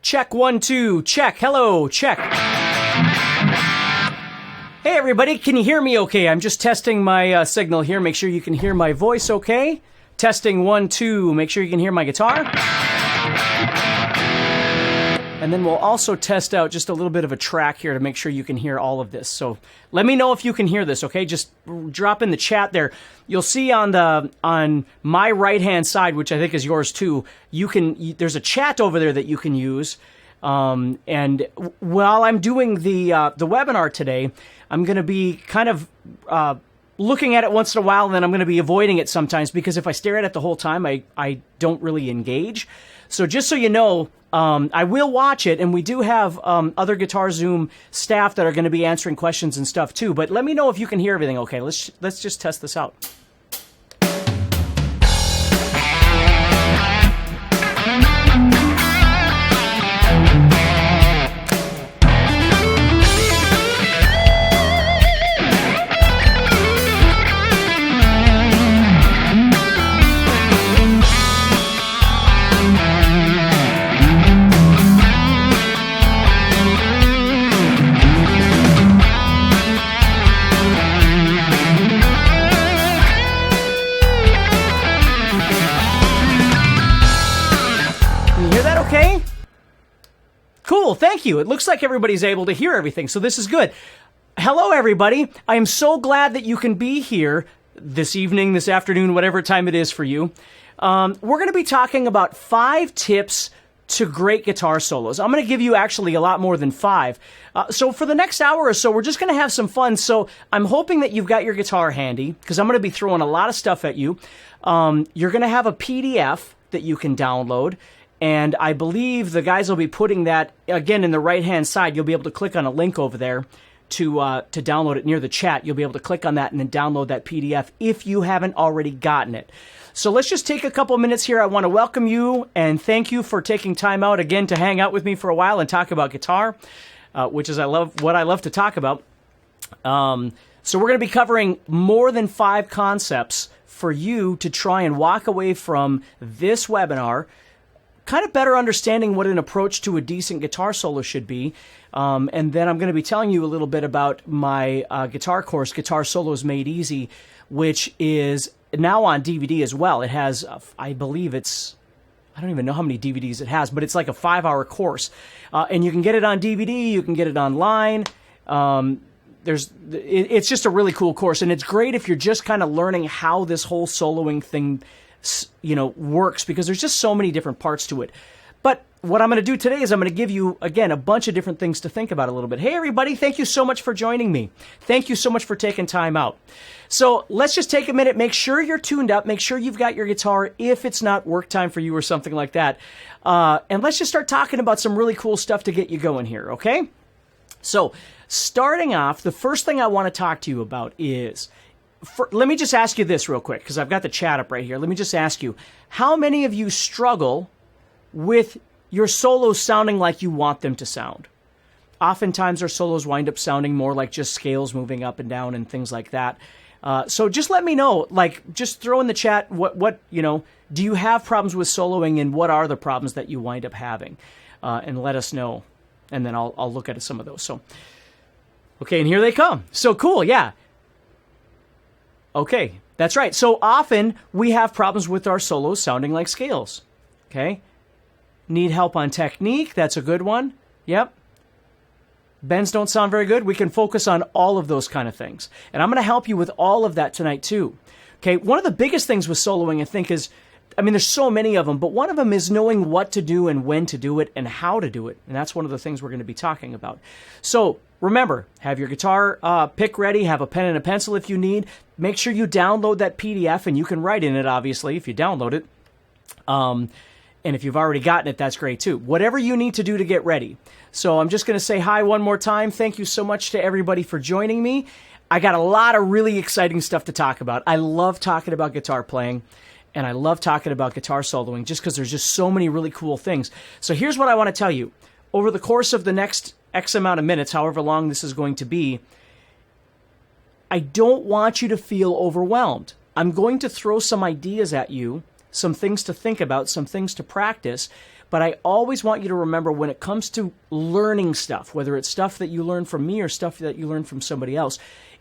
Check 1, 2, check. Hello, check. Hey everybody, can you hear me okay? I'm just testing my signal here. Make sure you can hear my voice okay. Testing 1, 2. Make sure you can hear my guitar. And then we'll also test out just a little bit of a track here to make sure you can hear all of this. So let me know if you can hear this, okay? Just drop in the chat there. You'll see on my right-hand side, which I think is yours too, there's a chat over there that you can use. And while I'm doing the webinar today, I'm going to be kind of looking at it once in a while, and then I'm going to be avoiding it sometimes, because if I stare at it the whole time, I don't really engage. So just so you know, I will watch it, and we do have other Guitar Zoom staff that are going to be answering questions and stuff too. But let me know if you can hear everything okay. Let's just test this out. Cool, thank you. It looks like everybody's able to hear everything, so this is good. Hello, everybody. I am so glad that you can be here this evening, this afternoon, whatever time it is for you. We're going to be talking about 5 tips to great guitar solos. I'm going to give you actually a lot more than 5. So for the next hour or so, we're just going to have some fun. So I'm hoping that you've got your guitar handy, because I'm going to be throwing a lot of stuff at you. You're going to have a PDF that you can download. And I believe the guys will be putting that, again, in the right-hand side. You'll be able to click on a link over there to download it near the chat. You'll be able to click on that and then download that PDF if you haven't already gotten it. So let's just take a couple minutes here. I want to welcome you and thank you for taking time out again to hang out with me for a while and talk about guitar, which is what I love to talk about. So we're going to be covering more than 5 concepts for you to try and walk away from this webinar kind of better understanding what an approach to a decent guitar solo should be. And then I'm going to be telling you a little bit about my guitar course, Guitar Solos Made Easy, which is now on DVD as well. It has, I believe I don't even know how many DVDs it has, but it's like a 5-hour course. And you can get it on DVD, you can get it online. It's just a really cool course, and it's great if you're just kind of learning how this whole soloing thing works, because there's just so many different parts to it. But what I'm going to do today is I'm going to give you, again, a bunch of different things to think about a little bit. Hey, everybody, thank you so much for joining me. Thank you so much for taking time out. So let's just take a minute, make sure you're tuned up, make sure you've got your guitar if it's not work time for you or something like that. And let's just start talking about some really cool stuff to get you going here, okay? So starting off, the first thing I want to talk to you about is, let me just ask you this real quick, because I've got the chat up right here. Let me just ask you, how many of you struggle with your solos sounding like you want them to sound? Oftentimes our solos wind up sounding more like just scales moving up and down and things like that. So just let me know, just throw in the chat, what do you have problems with soloing, and what are the problems that you wind up having? And let us know, and then I'll look at some of those. So, okay, and here they come. So cool, yeah. Okay, that's right. So often we have problems with our solos sounding like scales. Okay? Need help on technique? That's a good one. Yep. Bends don't sound very good. We can focus on all of those kind of things. And I'm going to help you with all of that tonight too. Okay, one of the biggest things with soloing, I think, is, there's so many of them, but one of them is knowing what to do and when to do it and how to do it. And that's one of the things we're going to be talking about. So remember, have your guitar pick ready, have a pen and a pencil if you need. Make sure you download that PDF, and you can write in it, obviously, if you download it. And if you've already gotten it, that's great too. Whatever you need to do to get ready. So I'm just going to say hi one more time. Thank you so much to everybody for joining me. I got a lot of really exciting stuff to talk about. I love talking about guitar playing, and I love talking about guitar soloing just because there's just so many really cool things. So here's what I want to tell you. Over the course of the next X amount of minutes, however long this is going to be, I don't want you to feel overwhelmed. I'm going to throw some ideas at you, some things to think about, some things to practice. But I always want you to remember when it comes to learning stuff, whether it's stuff that you learn from me or stuff that you learn from somebody else,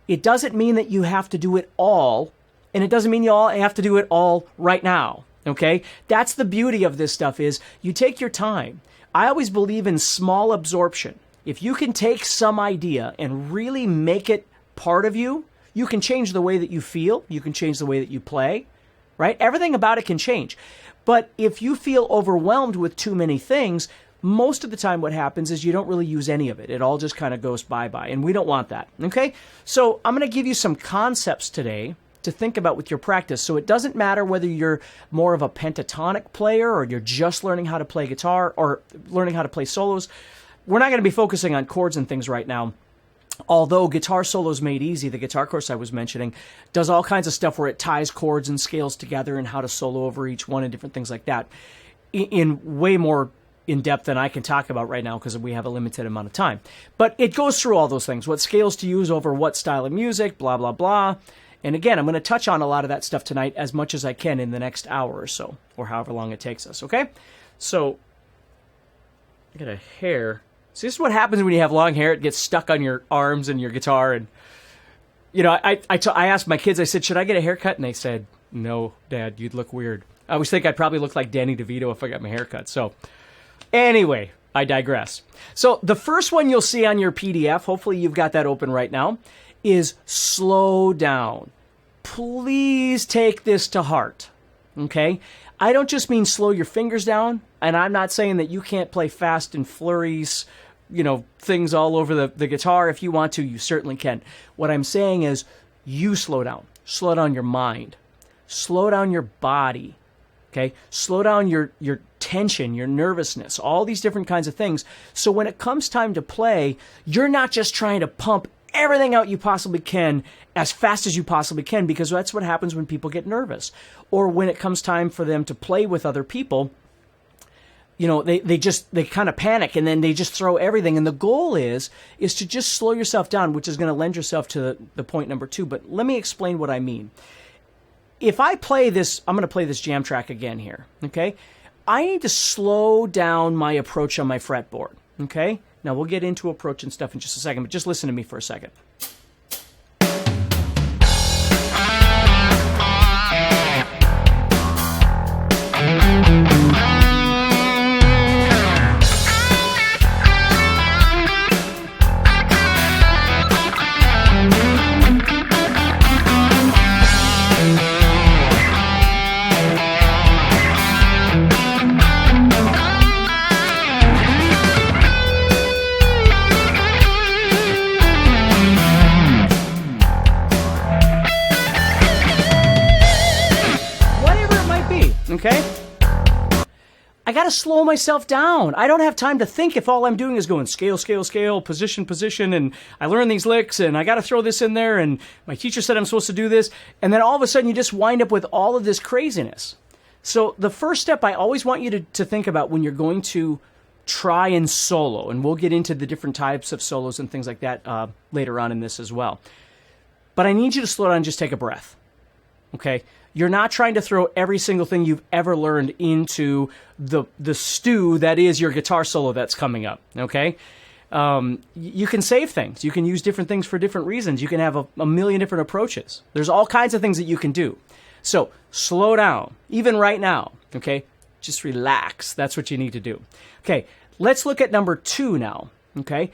it doesn't mean that you have to do it all, and it doesn't mean you all have to do it all right now, okay? That's the beauty of this stuff is you take your time. I always believe in small absorption. If you can take some idea and really make it part of you, you can change the way that you feel, you can change the way that you play, right? Everything about it can change. But if you feel overwhelmed with too many things, most of the time what happens is you don't really use any of it. It all just kind of goes bye-bye, and we don't want that, okay? So I'm going to give you some concepts today to think about with your practice. So it doesn't matter whether you're more of a pentatonic player or you're just learning how to play guitar or learning how to play solos. We're not going to be focusing on chords and things right now. Although Guitar Solos Made Easy, the guitar course I was mentioning, does all kinds of stuff where it ties chords and scales together and how to solo over each one and different things like that in way more in depth than I can talk about right now because we have a limited amount of time. But it goes through all those things, what scales to use over what style of music, blah, blah, blah. And again, I'm going to touch on a lot of that stuff tonight as much as I can in the next hour or so, or however long it takes us, okay? So, I got a hair. See, this is what happens when you have long hair. It gets stuck on your arms and your guitar. And, you know, I asked my kids, I said, should I get a haircut? And they said, no, Dad, you'd look weird. I always think I'd probably look like Danny DeVito if I got my hair cut. So, anyway, I digress. So, the first one you'll see on your PDF, hopefully you've got that open right now, is slow down. Please take this to heart, okay? I don't just mean slow your fingers down, and I'm not saying that you can't play fast and flurries, you know, things all over the guitar. If you want to, you certainly can. What I'm saying is you slow down. Slow down your mind. Slow down your body, okay? Slow down your tension, your nervousness, all these different kinds of things. So when it comes time to play, you're not just trying to pump everything out you possibly can as fast as you possibly can, because that's what happens when people get nervous. Or when it comes time for them to play with other people, you know, they kind of panic and then they just throw everything. And the goal is to just slow yourself down, which is going to lend yourself to the point number 2. But let me explain what I mean. If I play this, I'm going to play this jam track again here, okay? I need to slow down my approach on my fretboard, okay? Now, we'll get into approach and stuff in just a second, but just listen to me for a second. Okay? I got to slow myself down. I don't have time to think if all I'm doing is going scale, scale, scale, position, position, and I learn these licks, and I got to throw this in there, and my teacher said I'm supposed to do this, and then all of a sudden you just wind up with all of this craziness. So the first step I always want you to think about when you're going to try and solo, and we'll get into the different types of solos and things like that later on in this as well. But I need you to slow down and just take a breath, okay? You're not trying to throw every single thing you've ever learned into the stew that is your guitar solo that's coming up, okay? You can save things. You can use different things for different reasons. You can have a million different approaches. There's all kinds of things that you can do. So slow down, even right now, okay? Just relax. That's what you need to do. Okay, let's look at number 2 now, okay?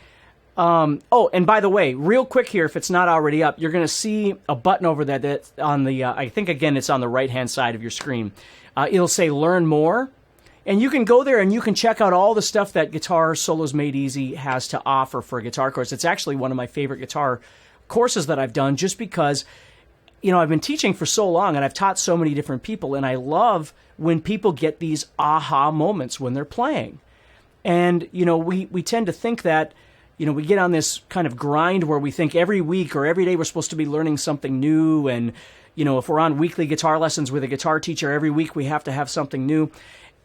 Oh, and by the way, real quick here, if it's not already up, you're going to see a button over there that's on the, I think, again, it's on the right-hand side of your screen. It'll say Learn More, and you can go there and you can check out all the stuff that Guitar Solos Made Easy has to offer for a guitar course. It's actually one of my favorite guitar courses that I've done just because, you know, I've been teaching for so long and I've taught so many different people, and I love when people get these aha moments when they're playing. And, you know, we tend to think that, you know, we get on this kind of grind where we think every week or every day we're supposed to be learning something new. And, you know, if we're on weekly guitar lessons with a guitar teacher, every week we have to have something new.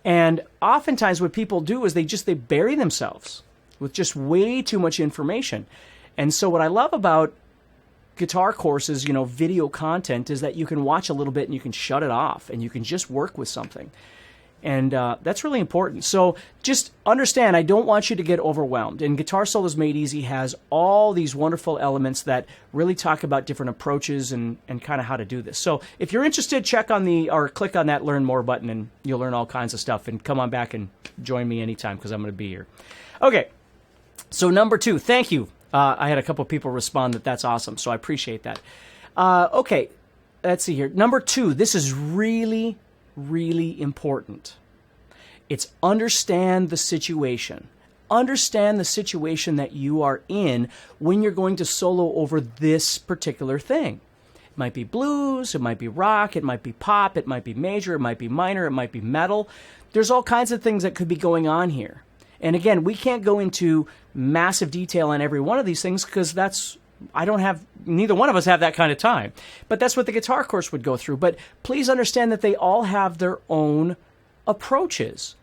And oftentimes what people do is they bury themselves with just way too much information. And so what I love about guitar courses, video content is that you can watch a little bit and you can shut it off and you can just work with something. And that's really important. So just understand, I don't want you to get overwhelmed. And Guitar Solos Made Easy has all these wonderful elements that really talk about different approaches and kind of how to do this. So if you're interested, click on that Learn More button and you'll learn all kinds of stuff. And come on back and join me anytime because I'm going to be here. Okay, so number 2, thank you. I had a couple people respond that's awesome, so I appreciate that. Okay, let's see here. Number 2, this is really, really important. It's understand the situation. Understand the situation that you are in when you're going to solo over this particular thing. It might be blues, it might be rock, it might be pop, it might be major, it might be minor, it might be metal. There's all kinds of things that could be going on here. And again, we can't go into massive detail on every one of these things because neither one of us have that kind of time. But that's what the guitar course would go through. But please understand that they all have their own approaches.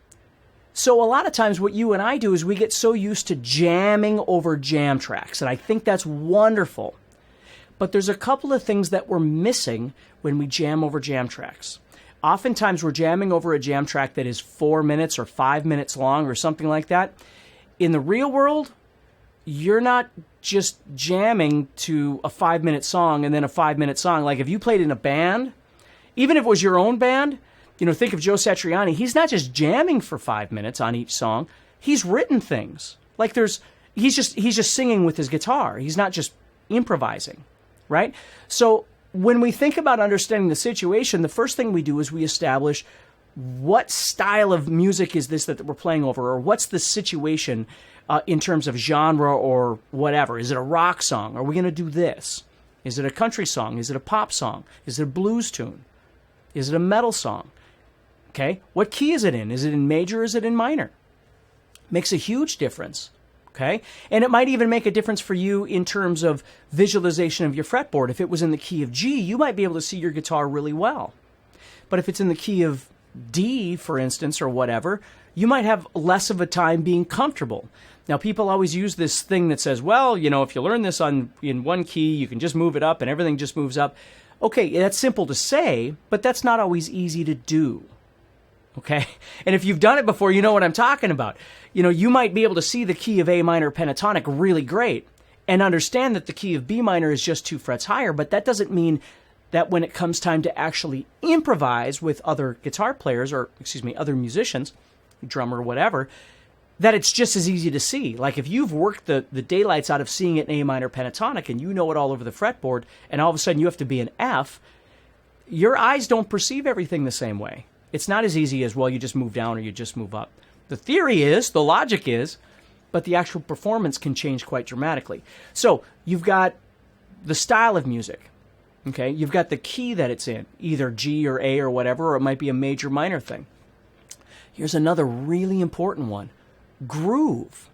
So a lot of times what you and I do is we get so used to jamming over jam tracks. And I think that's wonderful. But there's a couple of things that we're missing when we jam over jam tracks. Oftentimes we're jamming over a jam track that is 4 minutes or 5 minutes long or something like that. In the real world, you're not just jamming to a 5-minute song and then a 5-minute song. Like if you played in a band, even if it was your own band, think of Joe Satriani. He's not just jamming for 5 minutes on each song. He's written things. Like he's just singing with his guitar. He's not just improvising, right? So when we think about understanding the situation, the first thing we do is we establish what style of music is this that we're playing over, or what's the situation in terms of genre or whatever. Is it a rock song? Are we going to do this? Is it a country song? Is it a pop song? Is it a blues tune? Is it a metal song? Okay, what key is it in? Is it in major or is it in minor? Makes a huge difference. Okay, and it might even make a difference for you in terms of visualization of your fretboard. If it was in the key of G, you might be able to see your guitar really well. But if it's in the key of D, for instance, or whatever, you might have less of a time being comfortable. Now, people always use this thing that says, well, if you learn this in one key, you can just move it up and everything just moves up. Okay, that's simple to say, but that's not always easy to do. Okay? And if you've done it before, you know what I'm talking about. You might be able to see the key of A minor pentatonic really great and understand that the key of B minor is just 2 frets higher, but that doesn't mean that when it comes time to actually improvise with other guitar players, or other musicians, drummer, whatever, that it's just as easy to see. Like if you've worked the daylights out of seeing it in A minor pentatonic and you know it all over the fretboard, and all of a sudden you have to be an F, your eyes don't perceive everything the same way. It's not as easy as, well, you just move down or you just move up. The theory is, the logic is, but the actual performance can change quite dramatically. So you've got the style of music. Okay, you've got the key that it's in, either G or A or whatever, or it might be a major minor thing. Here's another really important one. Groove.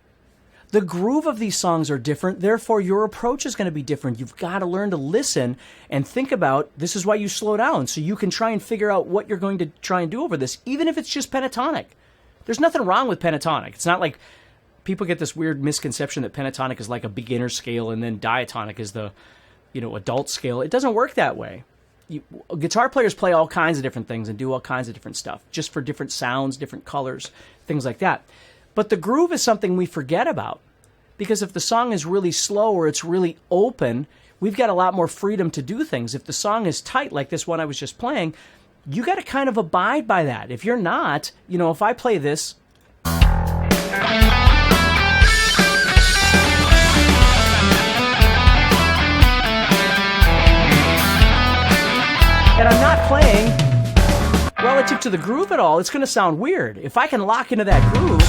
The groove of these songs are different, therefore your approach is going to be different. You've got to learn to listen and think about, this is why you slow down, so you can try and figure out what you're going to try and do over this, even if it's just pentatonic. There's nothing wrong with pentatonic. It's not like people get this weird misconception that pentatonic is like a beginner scale and then diatonic is the adult scale. It doesn't work that way. Guitar players play all kinds of different things and do all kinds of different stuff, just for different sounds, different colors, things like that. But the groove is something we forget about, because if the song is really slow or it's really open, we've got a lot more freedom to do things. If the song is tight, like this one I was just playing, you got to kind of abide by that. If you're not, if I play this, and I'm not playing relative to the groove at all, it's going to sound weird. If I can lock into that groove,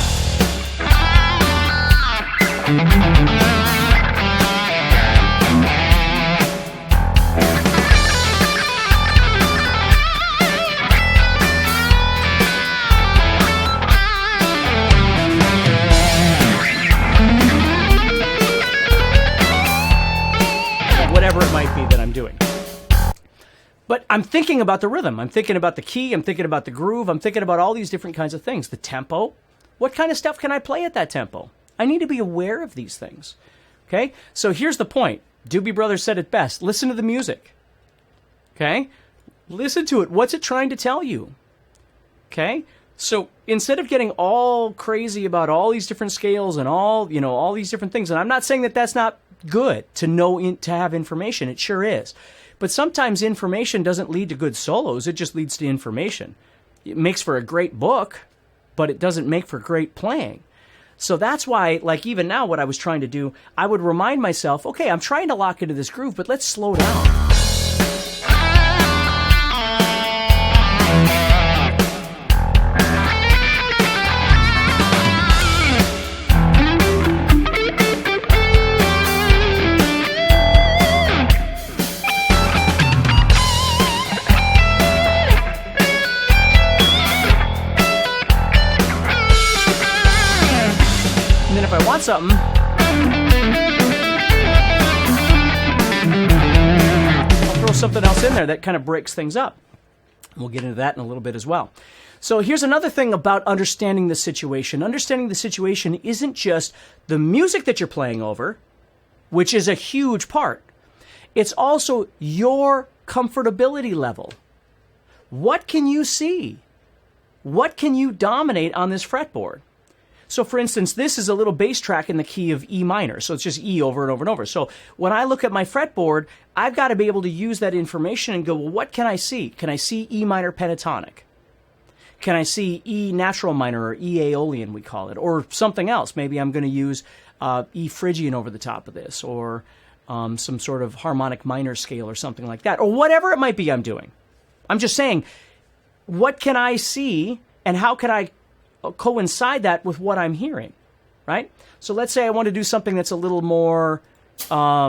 whatever it might be that I'm doing. But I'm thinking about the rhythm. I'm thinking about the key. I'm thinking about the groove. I'm thinking about all these different kinds of things. The tempo. What kind of stuff can I play at that tempo? I need to be aware of these things. Okay? So here's the point. Doobie Brothers said it best. Listen to the music. Okay? Listen to it. What's it trying to tell you? Okay? So instead of getting all crazy about all these different scales and all these different things, and I'm not saying that that's not good to know, to have information. It sure is. But sometimes information doesn't lead to good solos. It just leads to information. It makes for a great book, but it doesn't make for great playing. So that's why, like even now, what I was trying to do, I would remind myself, okay, I'm trying to lock into this groove, but let's slow down. If I want something, I'll throw something else in there that kind of breaks things up. We'll get into that in a little bit as well. So here's another thing about understanding the situation. Understanding the situation isn't just the music that you're playing over, which is a huge part. It's also your comfortability level. What can you see? What can you dominate on this fretboard? So, for instance, this is a little bass track in the key of E minor. So it's just E over and over and over. So when I look at my fretboard, I've got to be able to use that information and go, well, what can I see? Can I see E minor pentatonic? Can I see E natural minor, or E Aeolian, we call it, or something else? Maybe I'm going to use E Phrygian over the top of this, or some sort of harmonic minor scale or something like that, or whatever it might be I'm doing. I'm just saying, what can I see and how can I coincide that with what I'm hearing, right? So let's say I want to do something that's a little more Phrygian.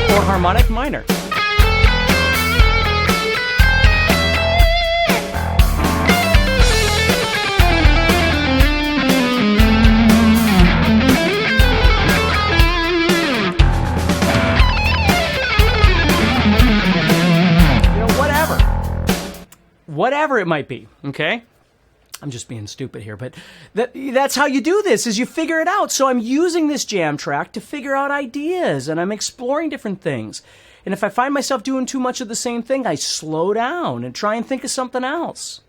Or harmonic minor. Whatever it might be, okay? I'm just being stupid here, but that's how you do this, is you figure it out. So I'm using this jam track to figure out ideas, and I'm exploring different things. And if I find myself doing too much of the same thing, I slow down and try and think of something else,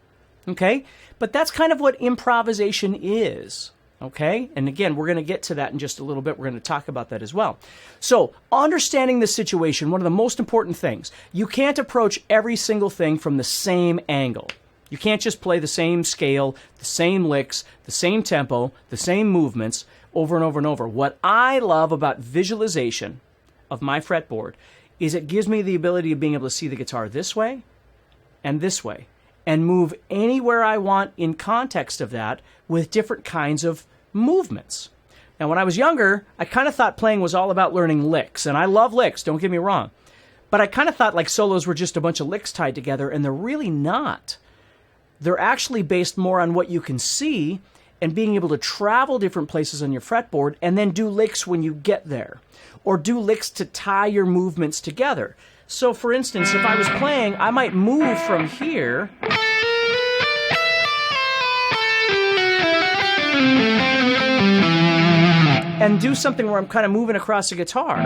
okay? But that's kind of what improvisation is, okay? And again, we're going to get to that in just a little bit. We're going to talk about that as well. So understanding the situation, one of the most important things, you can't approach every single thing from the same angle. You can't just play the same scale, the same licks, the same tempo, the same movements over and over and over. What I love about visualization of my fretboard is it gives me the ability of being able to see the guitar this way and move anywhere I want in context of that with different kinds of movements. Now, when I was younger, I kind of thought playing was all about learning licks, and I love licks, don't get me wrong. But I kind of thought like solos were just a bunch of licks tied together, and they're really not. They're actually based more on what you can see and being able to travel different places on your fretboard and then do licks when you get there, or do licks to tie your movements together. So, for instance, if I was playing, I might move from here and do something where I'm kind of moving across the guitar.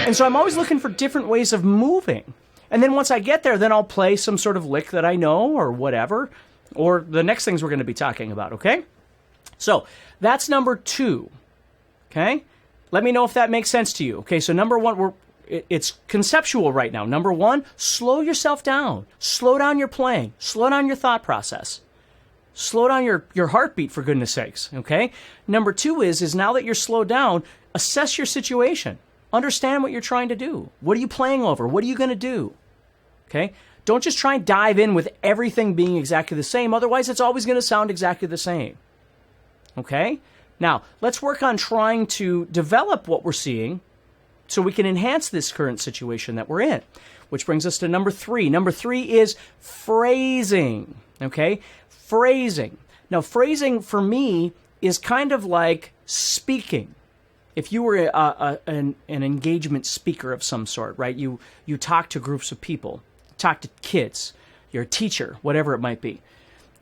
And so I'm always looking for different ways of moving. And then once I get there, then I'll play some sort of lick that I know or whatever, or the next things we're going to be talking about, okay? So that's number 2, okay? Let me know if that makes sense to you. Okay, so number 1, it's conceptual right now. Number 1, slow yourself down. Slow down your playing. Slow down your thought process. Slow down your heartbeat, for goodness sakes, okay? Number 2 is now that you're slowed down, assess your situation. Understand what you're trying to do. What are you playing over? What are you going to do? Okay? Don't just try and dive in with everything being exactly the same. Otherwise, it's always going to sound exactly the same. Okay? Now, let's work on trying to develop what we're seeing so we can enhance this current situation that we're in. Which brings us to number 3. Number 3 is phrasing. Okay? Phrasing. Now, phrasing for me is kind of like speaking, if you were an engagement speaker of some sort, right? You talk to groups of people, talk to kids, you're a teacher, whatever it might be.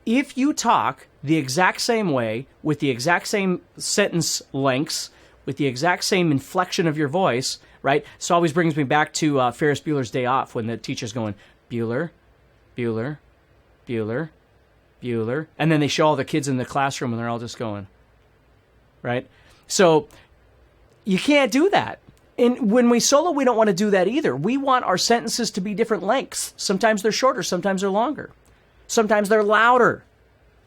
If you talk the exact same way, with the exact same sentence lengths, with the exact same inflection of your voice, right? This always brings me back to Ferris Bueller's Day Off, when the teacher's going, Bueller, Bueller, Bueller, Bueller. And then they show all the kids in the classroom and they're all just going, right? So you can't do that. And when we solo, we don't want to do that either. We want our sentences to be different lengths. Sometimes they're shorter, sometimes they're longer. Sometimes they're louder.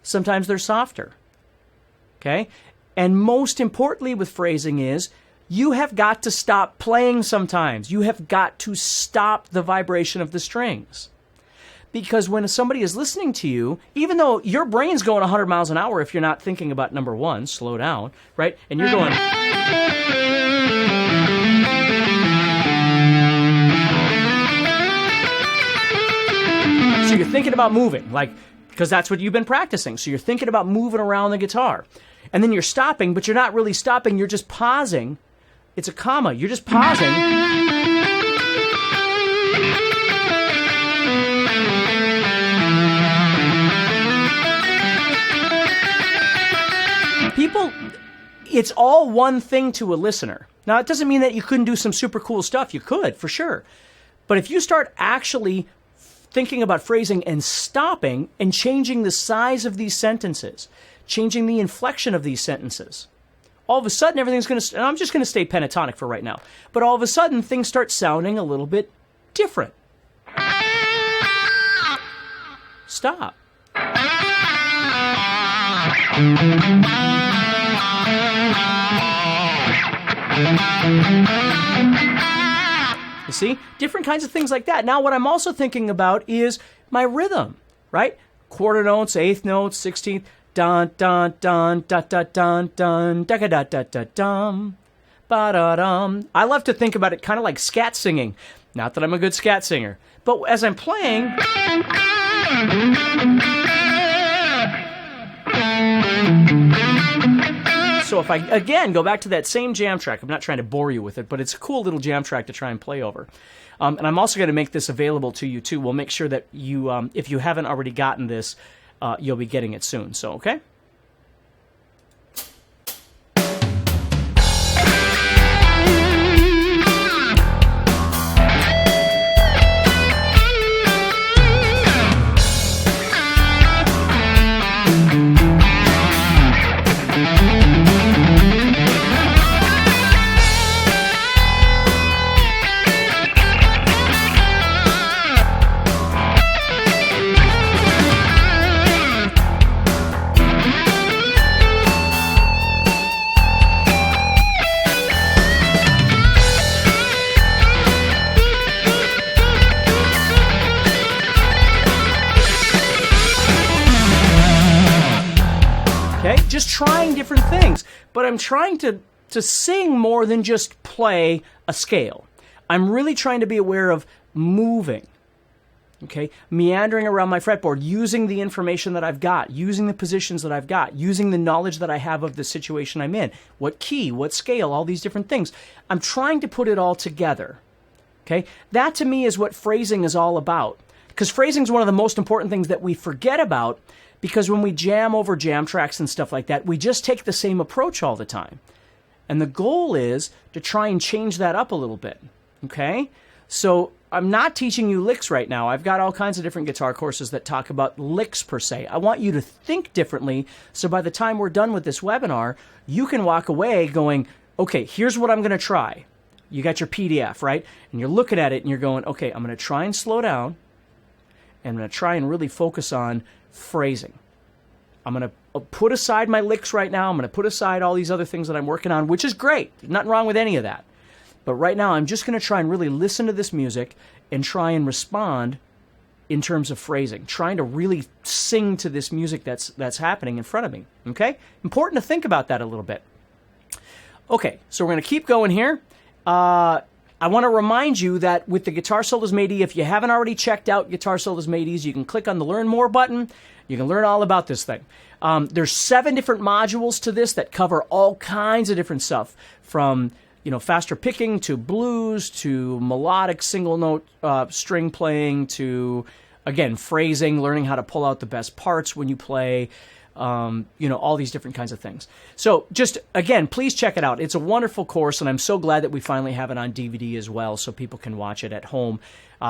Sometimes they're softer. Okay? And most importantly with phrasing is, you have got to stop playing sometimes. You have got to stop the vibration of the strings. Because when somebody is listening to you, even though your brain's going 100 miles an hour if you're not thinking about number one, slow down, right? And you're going... So you're thinking about moving, like, because that's what you've been practicing. So you're thinking about moving around the guitar. And then you're stopping, but you're not really stopping. You're just pausing. It's a comma. You're just pausing. People, it's all one thing to a listener. Now, it doesn't mean that you couldn't do some super cool stuff. You could, for sure. But if you start actually thinking about phrasing and stopping and changing the size of these sentences, changing the inflection of these sentences, all of a sudden everything's going to, and I'm just going to stay pentatonic for right now, but all of a sudden things start sounding a little bit different. Stop. You see? Different kinds of things like that. Now, what I'm also thinking about is my rhythm, right? Quarter notes, eighth notes, 16th, dun, dun, dun, dun, dun, dun, dun, da da da da dum, ba da dum. I love to think about it kind of like scat singing. Not that I'm a good scat singer, but as I'm playing... So if I, again, go back to that same jam track, I'm not trying to bore you with it, but it's a cool little jam track to try and play over. And I'm also going to make this available to you, too. We'll make sure that you, if you haven't already gotten this, you'll be getting it soon. So, okay? Just trying different things, but I'm trying to sing more than just play a scale. I'm really trying to be aware of moving, okay? Meandering around my fretboard, using the information that I've got, using the positions that I've got, using the knowledge that I have of the situation I'm in, what key, what scale, all these different things. I'm trying to put it all together, okay? That to me is what phrasing is all about, because phrasing is one of the most important things that we forget about. Because when we jam over jam tracks and stuff like that, we just take the same approach all the time. And the goal is to try and change that up a little bit, okay? So I'm not teaching you licks right now. I've got all kinds of different guitar courses that talk about licks per se. I want you to think differently, so by the time we're done with this webinar, you can walk away going, okay, here's what I'm going to try. You got your PDF, right? And you're looking at it and you're going, okay, I'm going to try and slow down, and I'm going to try and really focus on phrasing. I'm going to put aside my licks right now. I'm going to put aside all these other things that I'm working on, which is great. There's nothing wrong with any of that. But right now, I'm just going to try and really listen to this music and try and respond in terms of phrasing, trying to really sing to this music that's happening in front of me. Okay? Important to think about that a little bit. Okay, so we're going to keep going here. I want to remind you that with the Guitar Solos Made E, if you haven't already checked out Guitar Solos Made E's, you can click on the Learn More button. You can learn all about this thing. There's 7 different modules to this that cover all kinds of different stuff, from faster picking to blues to melodic single note string playing to, again, phrasing, learning how to pull out the best parts when you play. All these different kinds of things. So just, again, please check it out. It's a wonderful course, and I'm so glad that we finally have it on DVD as well so people can watch it at home.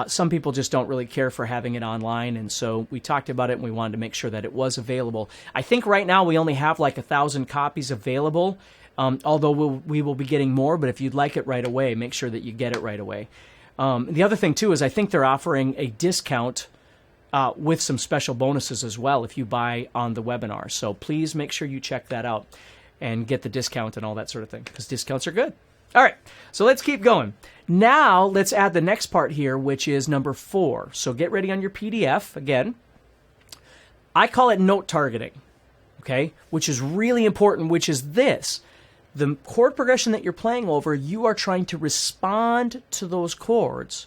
Some people just don't really care for having it online, and so we talked about it, and we wanted to make sure that it was available. I think right now we only have like 1,000 copies available, although we will be getting more, but if you'd like it right away, make sure that you get it right away. The other thing, too, is I think they're offering a discount with some special bonuses as well if you buy on the webinar. So please make sure you check that out and get the discount and all that sort of thing, because discounts are good. All right, so let's keep going. Now let's add the next part here, which is number 4. So get ready on your PDF. Again, I call it note targeting, okay, which is really important, which is this. The chord progression that you're playing over, you are trying to respond to those chords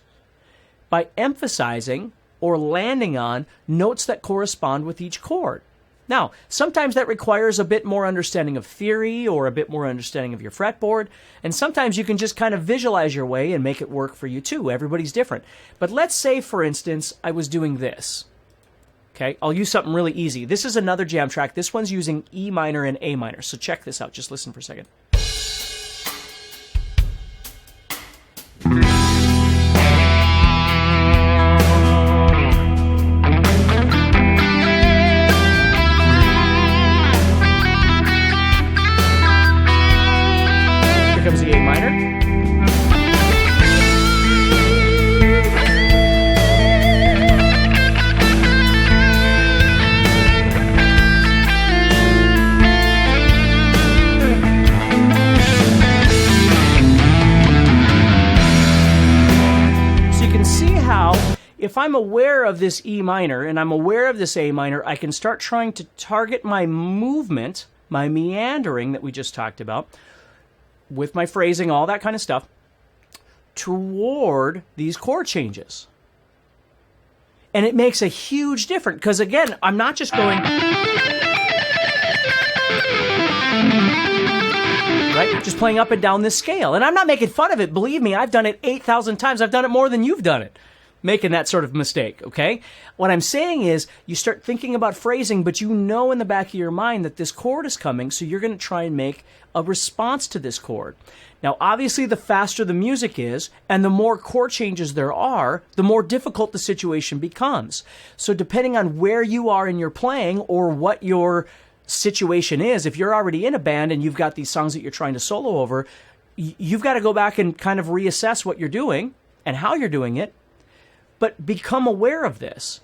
by emphasizing or landing on notes that correspond with each chord. Now, sometimes that requires a bit more understanding of theory or a bit more understanding of your fretboard, and sometimes you can just kind of visualize your way and make it work for you too. Everybody's different. But let's say, for instance, I was doing this. Okay, I'll use something really easy. This is another jam track. This one's using E minor and A minor. So check this out. Just listen for a second. Comes the A minor. So you can see how if I'm aware of this E minor and I'm aware of this A minor, I can start trying to target my movement, my meandering that we just talked about, with my phrasing, all that kind of stuff, toward these chord changes. And it makes a huge difference, because again, I'm not just going, right? Just playing up and down this scale. And I'm not making fun of it. Believe me, I've done it 8,000 times. I've done it more than you've done it, making that sort of mistake, okay? What I'm saying is you start thinking about phrasing, but you know in the back of your mind that this chord is coming, so you're going to try and make a response to this chord. Now, obviously, the faster the music is and the more chord changes there are, the more difficult the situation becomes. So depending on where you are in your playing or what your situation is, if you're already in a band and you've got these songs that you're trying to solo over, you've got to go back and kind of reassess what you're doing and how you're doing it, but become aware of this.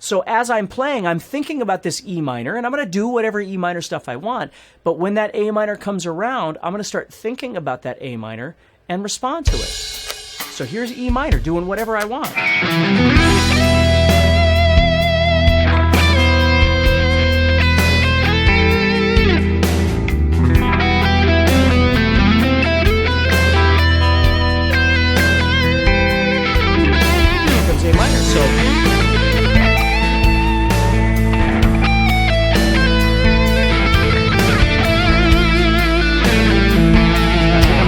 So as I'm playing, I'm thinking about this E minor, and I'm going to do whatever E minor stuff I want. But when that A minor comes around, I'm going to start thinking about that A minor and respond to it. So here's E minor, doing whatever I want. Here comes A minor, so...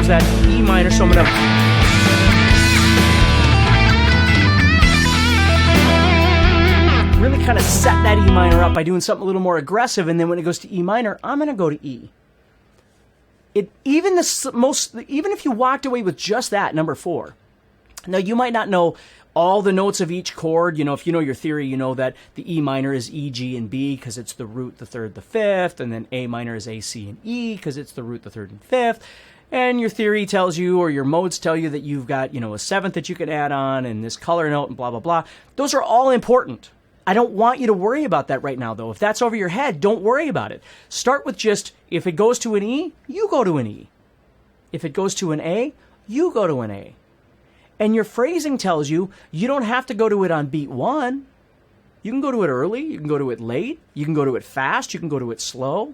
that E minor, so I'm going to really kind of set that E minor up by doing something a little more aggressive, and then when it goes to E minor, I'm going to go to E. Even if you walked away with just that, number 4. Now, you might not know all the notes of each chord. You know, if you know your theory, you know that the E minor is E, G, and B because it's the root, the third, the fifth, and then A minor is A, C, and E because it's the root, the third, and fifth. And your theory tells you, or your modes tell you, that you've got, a seventh that you can add on, and this color note, and blah, blah, blah. Those are all important. I don't want you to worry about that right now, though. If that's over your head, don't worry about it. Start with just, if it goes to an E, you go to an E. If it goes to an A, you go to an A. And your phrasing tells you, you don't have to go to it on beat 1. You can go to it early, you can go to it late, you can go to it fast, you can go to it slow.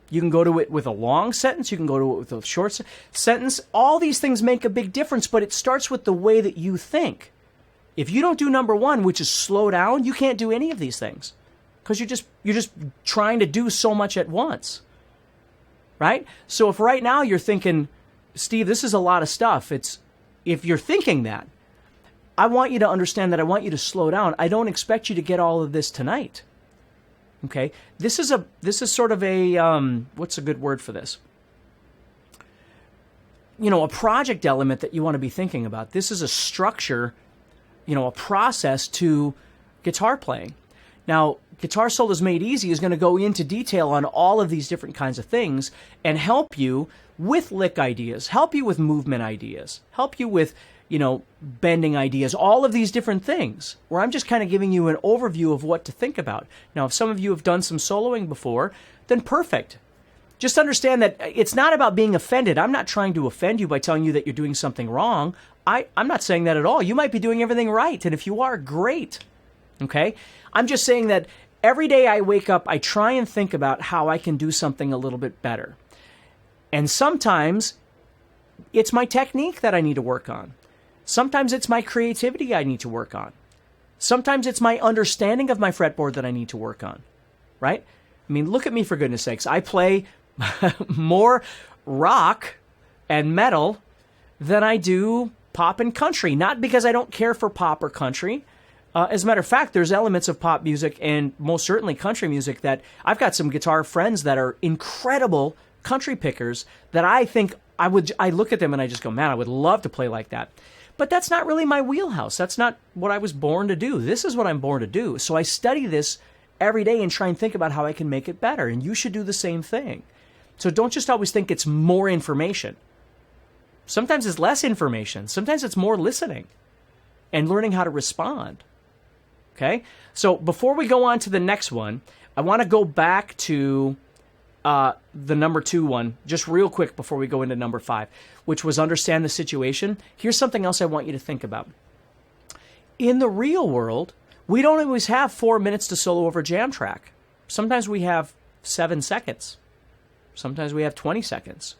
You can go to it with a long sentence. You can go to it with a short sentence. All these things make a big difference, but it starts with the way that you think. If you don't do number one, which is slow down, you can't do any of these things because you're just trying to do so much at once, right? So if right now you're thinking, Steve, this is a lot of stuff. If you're thinking that, I want you to understand that I want you to slow down. I don't expect you to get all of this tonight. Okay? This is sort of a, what's a good word for this? A project element that you want to be thinking about. This is a structure, a process to guitar playing. Now, Guitar Solos Made Easy is going to go into detail on all of these different kinds of things and help you with lick ideas, help you with movement ideas, help you with, bending ideas, all of these different things, where I'm just kind of giving you an overview of what to think about. Now, if some of you have done some soloing before, then perfect. Just understand that it's not about being offended. I'm not trying to offend you by telling you that you're doing something wrong. I'm not saying that at all. You might be doing everything right, and if you are, great. Okay? I'm just saying that every day I wake up, I try and think about how I can do something a little bit better. And sometimes it's my technique that I need to work on. Sometimes it's my creativity I need to work on. Sometimes it's my understanding of my fretboard that I need to work on, right? I mean, look at me, for goodness sakes. I play more rock and metal than I do pop and country, not because I don't care for pop or country. As a matter of fact, there's elements of pop music and most certainly country music that I've got some guitar friends that are incredible country pickers that I think I look at them and I just go, man, I would love to play like that. But that's not really my wheelhouse. That's not what I was born to do. This is what I'm born to do. So I study this every day and try and think about how I can make it better. And you should do the same thing. So don't just always think it's more information. Sometimes it's less information. Sometimes it's more listening and learning how to respond. Okay? So before we go on to the next one, I want to go back to the number 2 one, just real quick before we go into number 5, which was understand the situation. Here's something else I want you to think about. In the real world, we don't always have 4 minutes to solo over a jam track. Sometimes we have 7 seconds. Sometimes we have 20 seconds.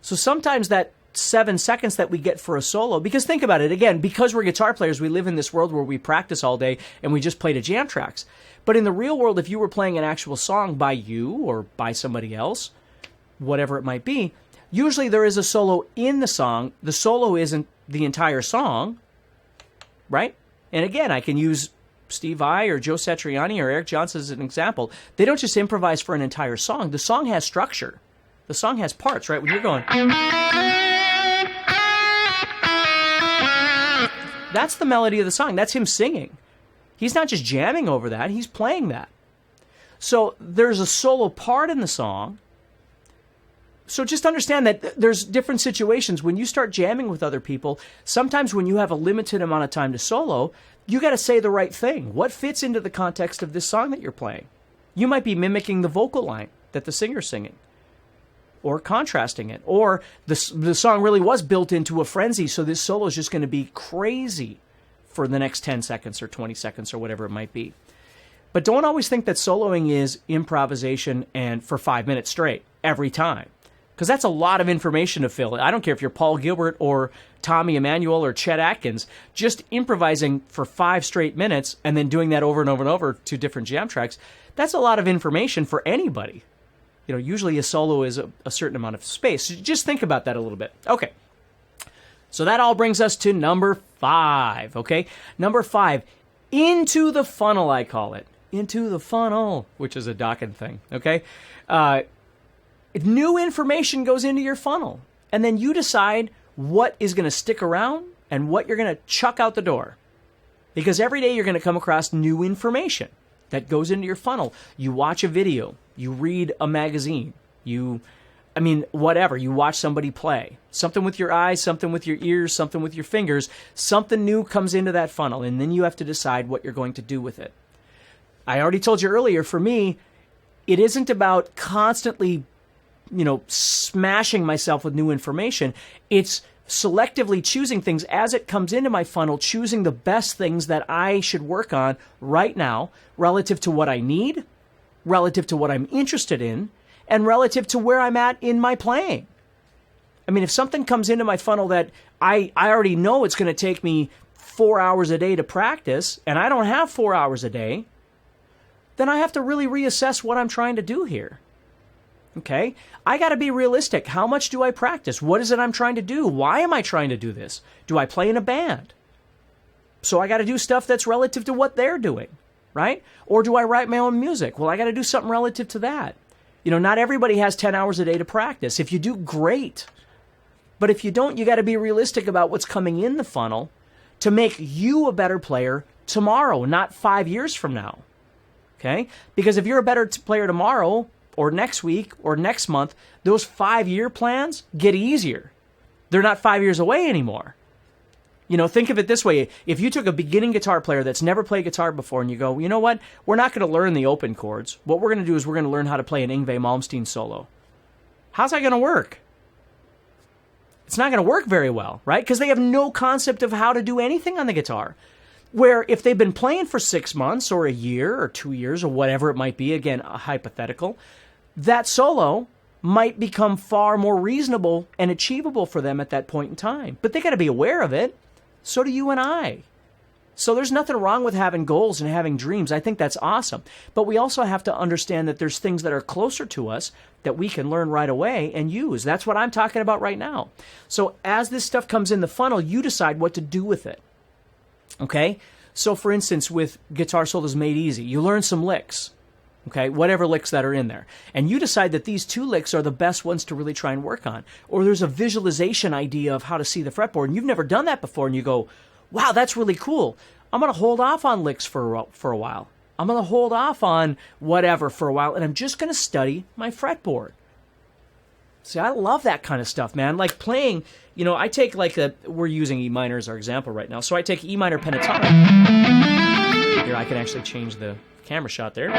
So sometimes that 7 seconds that we get for a solo, because think about it, again, because we're guitar players, we live in this world where we practice all day and we just play to jam tracks. But in the real world, if you were playing an actual song by you or by somebody else, whatever it might be, usually there is a solo in the song. The solo isn't the entire song, right? And again, I can use Steve Vai or Joe Satriani or Eric Johnson as an example. They don't just improvise for an entire song. The song has structure. The song has parts, right? When you're going... That's the melody of the song. That's him singing. He's not just jamming over that. He's playing that. So there's a solo part in the song. So just understand that there's different situations. When you start jamming with other people, sometimes when you have a limited amount of time to solo, you got to say the right thing. What fits into the context of this song that you're playing? You might be mimicking the vocal line that the singer's singing, or contrasting it, or the song really was built into a frenzy, so this solo is just going to be crazy for the next 10 seconds or 20 seconds or whatever it might be. But don't always think that soloing is improvisation and for 5 minutes straight every time, because that's a lot of information to fill. I don't care if you're Paul Gilbert or Tommy Emmanuel or Chet Atkins, just improvising for 5 straight minutes and then doing that over and over and over to different jam tracks, that's a lot of information for anybody. Usually a solo is a certain amount of space. So just think about that a little bit. Okay. So that all brings us to number 5, okay? Number 5, into the funnel, I call it. Into the funnel, which is a Dokken thing, okay? New information goes into your funnel, and then you decide what is going to stick around and what you're going to chuck out the door. Because every day you're going to come across new information that goes into your funnel. You watch a video, you read a magazine, whatever, you watch somebody play. Something with your eyes, something with your ears, something with your fingers, something new comes into that funnel, and then you have to decide what you're going to do with it. I already told you earlier, for me, it isn't about constantly, smashing myself with new information. It's selectively choosing things as it comes into my funnel, choosing the best things that I should work on right now relative to what I need, relative to what I'm interested in, and relative to where I'm at in my playing. I mean, if something comes into my funnel that I already know it's going to take me 4 hours a day to practice, and I don't have 4 hours a day, then I have to really reassess what I'm trying to do here. Okay? I got to be realistic. How much do I practice? What is it I'm trying to do? Why am I trying to do this? Do I play in a band? So I got to do stuff that's relative to what they're doing, right? Or do I write my own music? Well, I got to do something relative to that. You know, not everybody has 10 hours a day to practice. If you do, great. But if you don't, you got to be realistic about what's coming in the funnel to make you a better player tomorrow, not 5 years from now. Okay? Because if you're a better player tomorrow or next week or next month, those 5-year plans get easier. They're not 5 years away anymore. You know, think of it this way. If you took a beginning guitar player that's never played guitar before and you go, you know what? We're not going to learn the open chords. What we're going to do is we're going to learn how to play an Yngwie Malmsteen solo. How's that going to work? It's not going to work very well, right? Because they have no concept of how to do anything on the guitar. Where if they've been playing for 6 months or a year or 2 years or whatever it might be, again, a hypothetical, that solo might become far more reasonable and achievable for them at that point in time. But they got to be aware of it. So do you and I. So there's nothing wrong with having goals and having dreams. I think that's awesome. But we also have to understand that there's things that are closer to us that we can learn right away and use. That's what I'm talking about right now. So as this stuff comes in the funnel, you decide what to do with it. Okay? So for instance, with Guitar Solos Made Easy, you learn some licks. Okay? Whatever licks that are in there. And you decide that these 2 licks are the best ones to really try and work on. Or there's a visualization idea of how to see the fretboard, and you've never done that before, and you go, wow, that's really cool. I'm going to hold off on licks for a while. I'm going to hold off on whatever for a while, and I'm just going to study my fretboard. See, I love that kind of stuff, man. Like playing, you know, I take we're using E minor as our example right now. So I take E minor pentatonic. Here, I can actually change the camera shot there.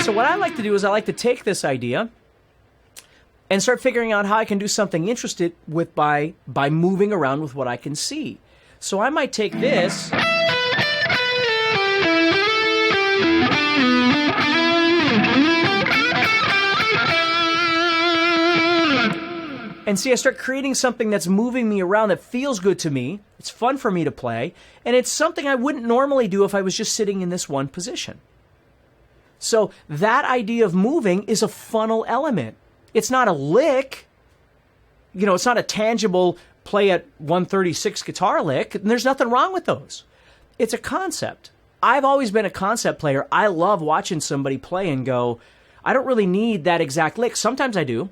So what I like to do is I like to take this idea and start figuring out how I can do something interesting with by moving around with what I can see. So I might take this and see, I start creating something that's moving me around that feels good to me. It's fun for me to play, and it's something I wouldn't normally do if I was just sitting in this one position. So that idea of moving is a funnel element. It's not a lick. You know, it's not a tangible play at 136 guitar lick, and there's nothing wrong with those. It's a concept. I've always been a concept player. I love watching somebody play and go, I don't really need that exact lick. Sometimes I do.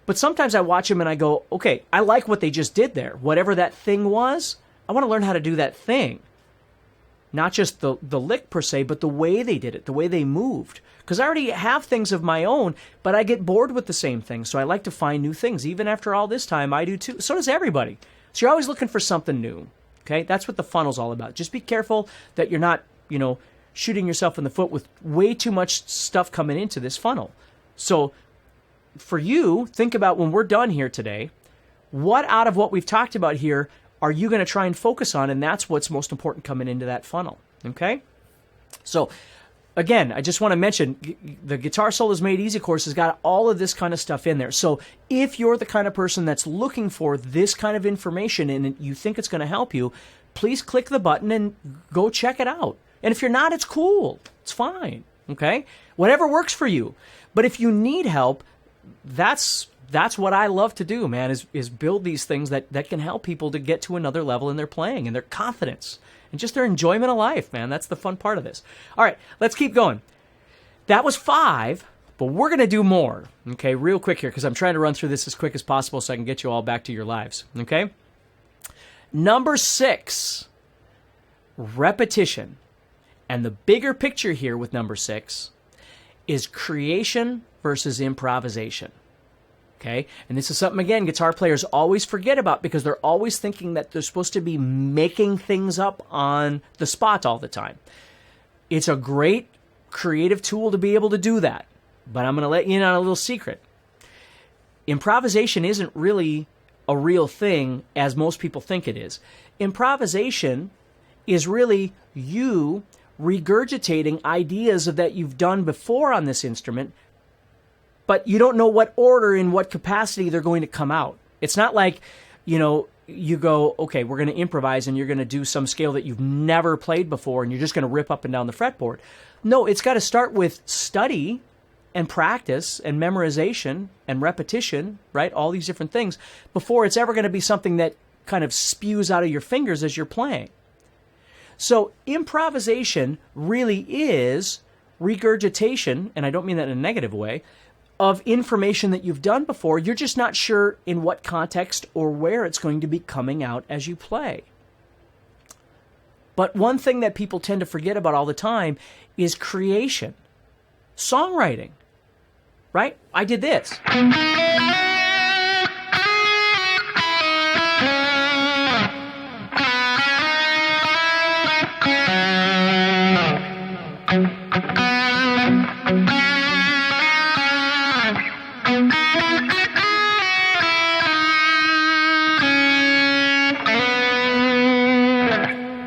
But sometimes I watch them and I go, okay, I like what they just did there. Whatever that thing was, I want to learn how to do that thing. Not just the lick per se, but the way they did it, the way they moved. Because I already have things of my own, but I get bored with the same thing. So I like to find new things. Even after all this time, I do too. So does everybody. So you're always looking for something new. Okay? That's what the funnel's all about. Just be careful that you're not, you know, shooting yourself in the foot with way too much stuff coming into this funnel. So for you, think about when we're done here today, what out of what we've talked about here are you going to try and focus on? And that's what's most important coming into that funnel. Okay? So, again, I just want to mention the Guitar Solos Made Easy course has got all of this kind of stuff in there. So if you're the kind of person that's looking for this kind of information and you think it's going to help you, please click the button and go check it out. And if you're not, it's cool. It's fine. Okay? Whatever works for you. But if you need help, that's what I love to do, man, is build these things that can help people to get to another level in their playing and their confidence and just their enjoyment of life, man. That's the fun part of this. All right, let's keep going. That was 5, but we're going to do more, okay, real quick here because I'm trying to run through this as quick as possible so I can get you all back to your lives, okay? Number 6, repetition. And the bigger picture here with number 6 is creation versus improvisation. Okay? And this is something, again, guitar players always forget about because they're always thinking that they're supposed to be making things up on the spot all the time. It's a great creative tool to be able to do that. But I'm going to let you in on a little secret. Improvisation isn't really a real thing as most people think it is. Improvisation is really you regurgitating ideas that you've done before on this instrument, but you don't know what order, in what capacity they're going to come out. It's not like, you go, okay, we're going to improvise and you're going to do some scale that you've never played before and you're just going to rip up and down the fretboard. No, it's got to start with study and practice and memorization and repetition, right? All these different things before it's ever going to be something that kind of spews out of your fingers as you're playing. So improvisation really is regurgitation, and I don't mean that in a negative way, of information that you've done before. You're just not sure in what context or where it's going to be coming out as you play. But one thing that people tend to forget about all the time is creation. Songwriting, right? I did this.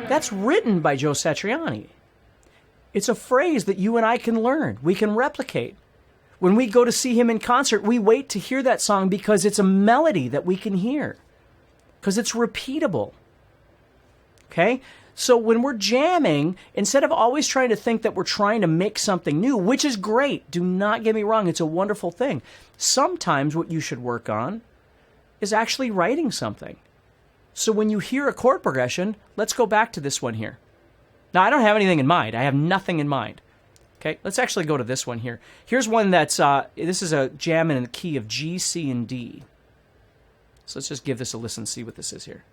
That's written by Joe Satriani. It's a phrase that you and I can learn. We can replicate. When we go to see him in concert, we wait to hear that song because it's a melody that we can hear, because it's repeatable. Okay? So when we're jamming, instead of always trying to think that we're trying to make something new, which is great, do not get me wrong, it's a wonderful thing. Sometimes what you should work on is actually writing something. So when you hear a chord progression, let's go back to this one here. Now, I don't have anything in mind. I have nothing in mind. Okay, let's actually go to this one here. Here's one that's, this is a jam in the key of G, C, and D. So let's just give this a listen, see what this is here.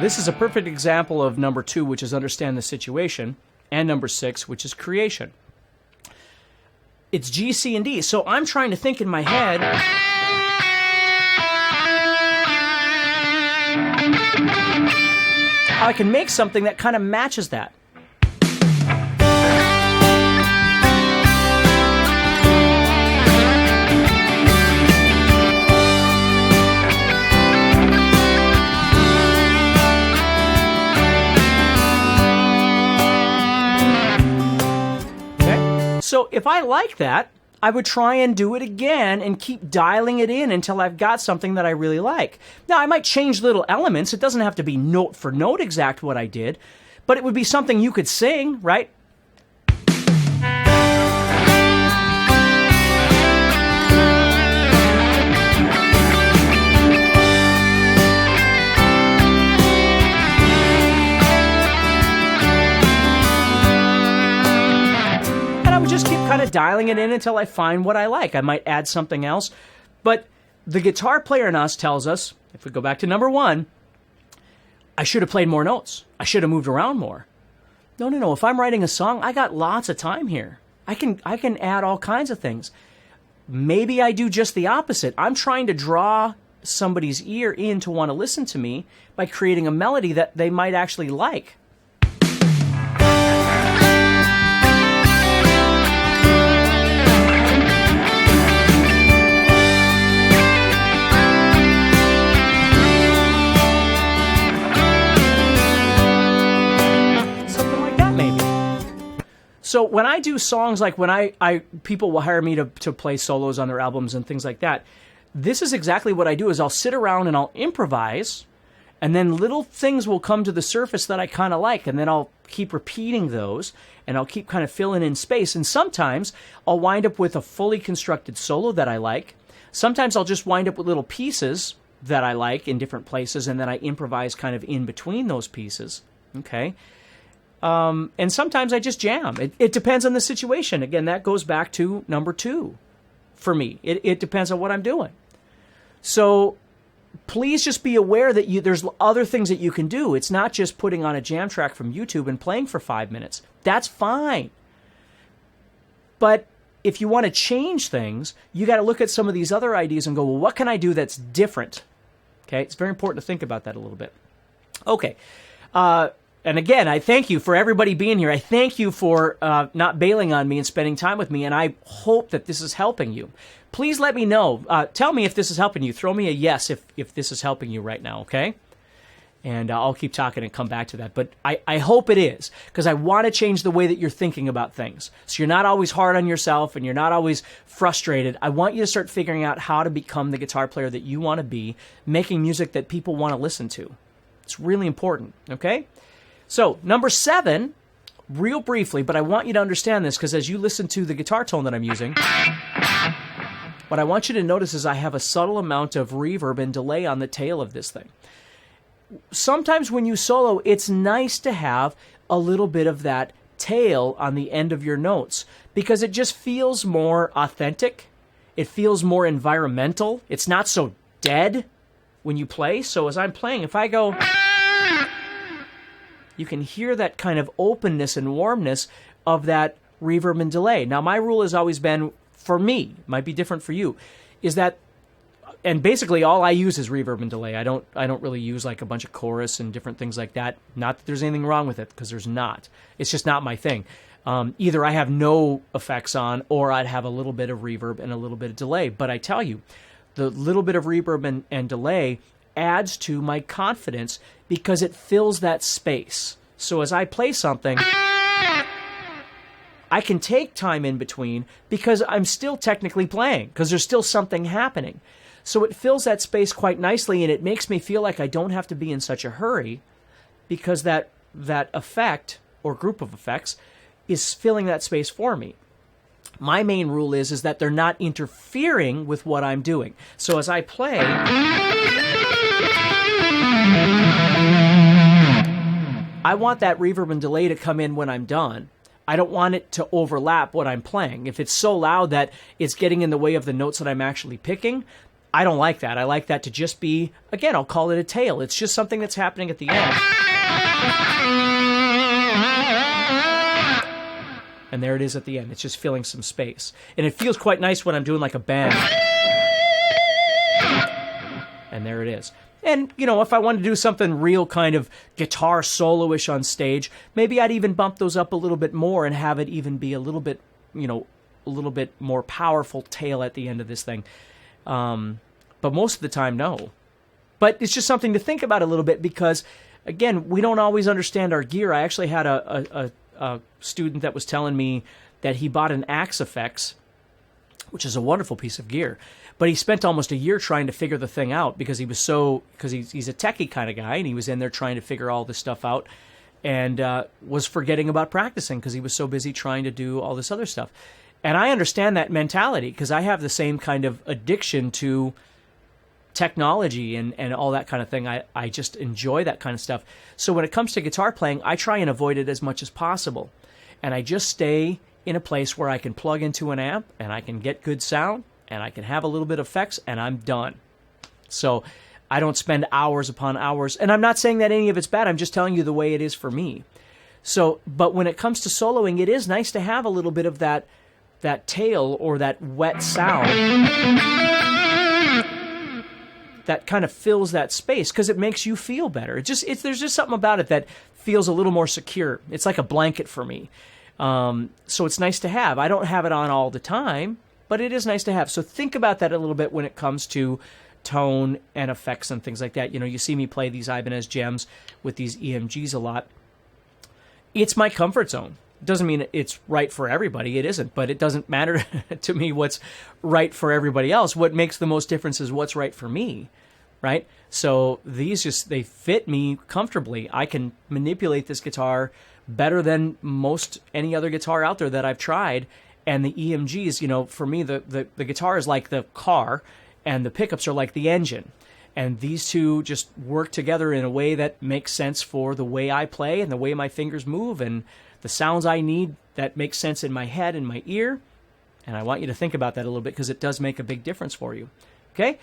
This is a perfect example of number 2, which is understand the situation, and number 6, which is creation. It's G, C, and D. So I'm trying to think in my head, how I can make something that kind of matches that. So if I like that, I would try and do it again and keep dialing it in until I've got something that I really like. Now, I might change little elements. It doesn't have to be note for note exact what I did, but it would be something you could sing, right? Just keep kind of dialing it in until I find what I like. I might add something else. But the guitar player in us tells us, if we go back to number 1, I should have played more notes. I should have moved around more. No. If I'm writing a song, I got lots of time here. I can add all kinds of things. Maybe I do just the opposite. I'm trying to draw somebody's ear in to want to listen to me by creating a melody that they might actually like. So when I do songs, like when I people will hire me to play solos on their albums and things like that, this is exactly what I do. Is I'll sit around and I'll improvise, and then little things will come to the surface that I kind of like, and then I'll keep repeating those, and I'll keep kind of filling in space. And sometimes I'll wind up with a fully constructed solo that I like. Sometimes I'll just wind up with little pieces that I like in different places, and then I improvise kind of in between those pieces. Okay. And sometimes I just jam. It depends on the situation. Again, that goes back to number 2 for me. It depends on what I'm doing. So please just be aware that there's other things that you can do. It's not just putting on a jam track from YouTube and playing for 5 minutes. That's fine. But if you want to change things, you got to look at some of these other ideas and go, well, what can I do that's different? Okay, it's very important to think about that a little bit. Okay. And again, I thank you for everybody being here. I thank you for not bailing on me and spending time with me, and I hope that this is helping you. Please let me know. Tell me if this is helping you. Throw me a yes if this is helping you right now, okay? And I'll keep talking and come back to that. But I hope it is, because I want to change the way that you're thinking about things. So you're not always hard on yourself and you're not always frustrated. I want you to start figuring out how to become the guitar player that you want to be, making music that people want to listen to. It's really important, okay? So, number 7, real briefly, but I want you to understand this, because as you listen to the guitar tone that I'm using, what I want you to notice is I have a subtle amount of reverb and delay on the tail of this thing. Sometimes when you solo, it's nice to have a little bit of that tail on the end of your notes, because it just feels more authentic. It feels more environmental. It's not so dead when you play. So as I'm playing, if I go, you can hear that kind of openness and warmness of that reverb and delay. Now, my rule has always been, for me, might be different for you, is that, and basically all I use is reverb and delay. I don't really use like a bunch of chorus and different things like that. Not that there's anything wrong with it, because there's not. It's just not my thing. Either I have no effects on, or I'd have a little bit of reverb and a little bit of delay. But I tell you, the little bit of reverb and delay adds to my confidence, because it fills that space. So as I play something, I can take time in between, because I'm still technically playing, because there's still something happening. So it fills that space quite nicely, and it makes me feel like I don't have to be in such a hurry, because that effect or group of effects is filling that space for me. My main rule is that they're not interfering with what I'm doing. So as I play, I want that reverb and delay to come in when I'm done. I don't want it to overlap what I'm playing. If it's so loud that it's getting in the way of the notes that I'm actually picking, I don't like that. I like that to just be, again, I'll call it a tail. It's just something that's happening at the end. And there it is at the end. It's just filling some space. And it feels quite nice when I'm doing like a bend. And there it is. And, you know, if I wanted to do something real kind of guitar solo-ish on stage, maybe I'd even bump those up a little bit more and have it even be a little bit, you know, a little bit more powerful tail at the end of this thing. But most of the time, no. But it's just something to think about a little bit, because, again, we don't always understand our gear. I actually had a student that was telling me that he bought an Axe Effects, which is a wonderful piece of gear, but he spent almost a year trying to figure the thing out, because he's a techie kind of guy, and he was in there trying to figure all this stuff out, and was forgetting about practicing because he was so busy trying to do all this other stuff. And I understand that mentality, because I have the same kind of addiction to technology and all that kind of thing. I just enjoy that kind of stuff. So when it comes to guitar playing, I try and avoid it as much as possible. And I just stay in a place where I can plug into an amp, and I can get good sound, and I can have a little bit of effects, and I'm done. So I don't spend hours upon hours. And I'm not saying that any of it's bad. I'm just telling you the way it is for me. So, but when it comes to soloing, it is nice to have a little bit of that tail or that wet sound that kind of fills that space, because it makes you feel better. There's just something about it that feels a little more secure. It's like a blanket for me. So it's nice to have. I don't have it on all the time, but it is nice to have. So think about that a little bit when it comes to tone and effects and things like that. You know, you see me play these Ibanez gems with these EMGs a lot. It's my comfort zone. Doesn't mean it's right for everybody. It isn't, but it doesn't matter to me what's right for everybody else. What makes the most difference is what's right for me, right? So these they fit me comfortably. I can manipulate this guitar better than most any other guitar out there that I've tried. And the EMGs, you know, for me, the guitar is like the car, and the pickups are like the engine. And these two just work together in a way that makes sense for the way I play and the way my fingers move and the sounds I need that make sense in my head and my ear. And I want you to think about that a little bit, because it does make a big difference for you. Okay?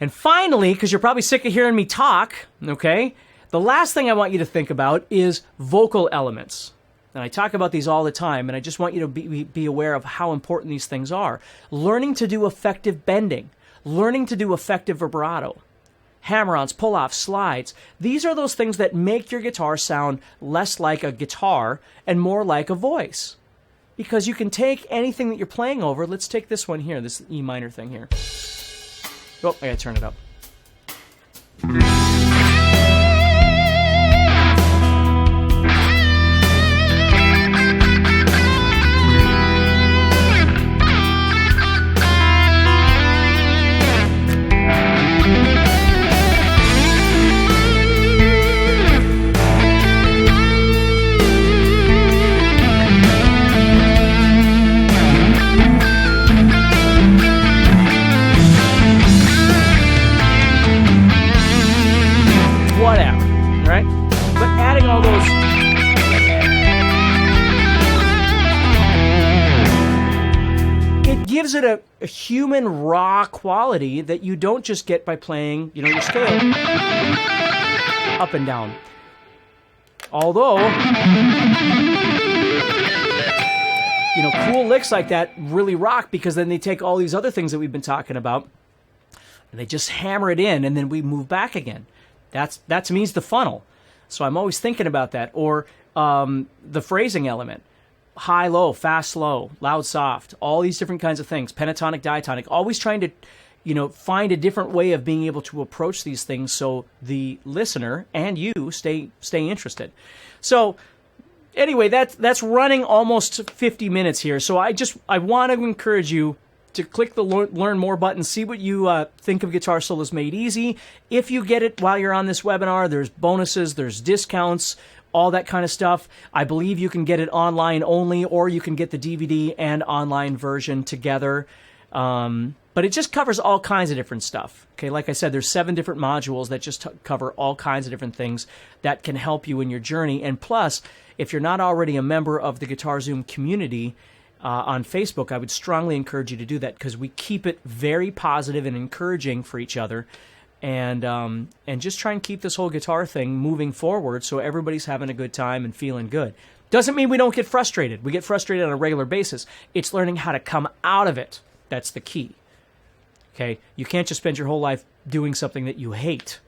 And finally, because you're probably sick of hearing me talk, okay, the last thing I want you to think about is vocal elements. And I talk about these all the time, and I just want you to be aware of how important these things are. Learning to do effective bending, learning to do effective vibrato, hammer-ons, pull-offs, slides. These are those things that make your guitar sound less like a guitar and more like a voice. Because you can take anything that you're playing over. Let's take this one here, this E minor thing here. Oh, I gotta turn it up. Whatever, right? But adding all those... It gives it a human, raw quality that you don't just get by playing, your scale up and down. Although, cool licks like that really rock, because then they take all these other things that we've been talking about and they just hammer it in, and then we move back again. That to me is the funnel. So I'm always thinking about that. Or the phrasing element. High, low, fast, slow, loud, soft, all these different kinds of things. Pentatonic, diatonic. Always trying to, find a different way of being able to approach these things so the listener and you stay interested. So anyway, that's running almost 50 minutes here. So I want to encourage you to click the Learn More button, see what you think of Guitar Solos Made Easy. If you get it while you're on this webinar, there's bonuses, there's discounts, all that kind of stuff. I believe you can get it online only, or you can get the DVD and online version together. But it just covers all kinds of different stuff. Okay, like I said, there's 7 different modules that just cover all kinds of different things that can help you in your journey. And plus, if you're not already a member of the GuitarZoom community, on Facebook, I would strongly encourage you to do that, because we keep it very positive and encouraging for each other, and just try and keep this whole guitar thing moving forward so everybody's having a good time and feeling good. Doesn't mean we don't get frustrated. We get frustrated on a regular basis. It's learning how to come out of it. That's the key. Okay? You can't just spend your whole life doing something that you hate.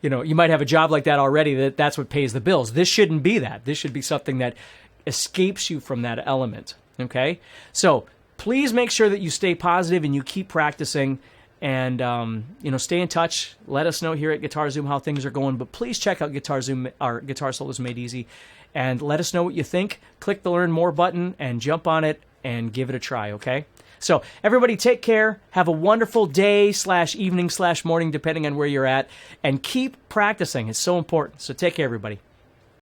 You might have a job like that already, that's what pays the bills. This shouldn't be that. This should be something that escapes you from that element. Okay? So please make sure that you stay positive and you keep practicing, and stay in touch. Let us know here at GuitarZoom how things are going. But please check out GuitarZoom, our Guitar Solos Made Easy, and let us know what you think. Click the Learn More button and jump on it and give it a try. Okay? So everybody, take care. Have a wonderful day / evening / morning, depending on where you're at, and keep practicing. It's so important. So take care, everybody.